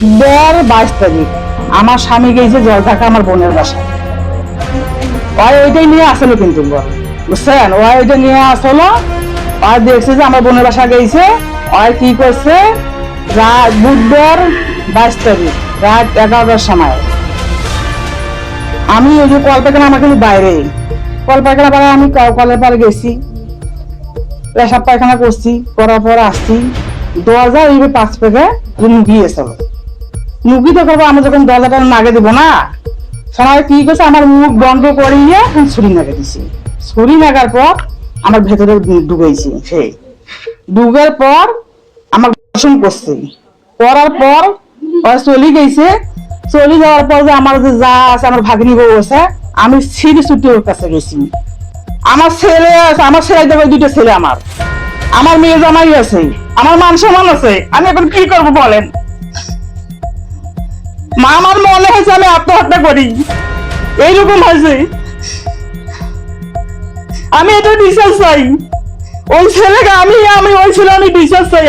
22 তারিখ আমার স্বামী গেছে জলঢাকা আমার বোনের বাসায়। ওইটাই নিয়ে আসলো কিন্তু বুঝছেন, ওইটা নিয়ে আসলো। আর দেখছে যে আমার বোনের বাসা গেছে। ওই কি করছে, বুধবার 22 তারিখ রাত 11টার সময় আমি ওই যে কলপাখানা, আমার কিন্তু বাইরে কলপাখানা পাড়ে, আমি কলের পাড়ে গেছি, পেশাব পায়খানা করছি, করার পর আসছি, দরজা ওই 5 পেগে মুগি এসে মুগি তো করবো। আমরা যখন দরজাটা নাগে দেবো না, সবাই কি করছে, আমার মুখ বন্ধ করিয়ে ছুরি নাগে দিছি। ছুরি নাগার পর আমার ভেতরে ঢুকেছি। সেই ঢুকার পর আমার দর্শন করছে, করার পর চলে গেছে। চলে যাওয়ার পর যে আমার যে যা আছে, আমার ভাগ্নি বউ আছে, আমি ছিঁড়ি ছুটি ওর কাছে গেছি। আমার ছেলে আছে, আমার ছেলে দেবে 2টা ছেলে, আমার মেয়ে জামাই আছে, আমার মান সম্মান আছে। আমি এখন কি করবো বলেন? মা, আমার মনে হয়েছে আমি আত্মহত্যা করি, এইরকম হয়েছে। আমি এটা বিশ্বাস চাই, ওই ছেলেকে আমি ওই ছেলে আমি বিশ্বাস চাই।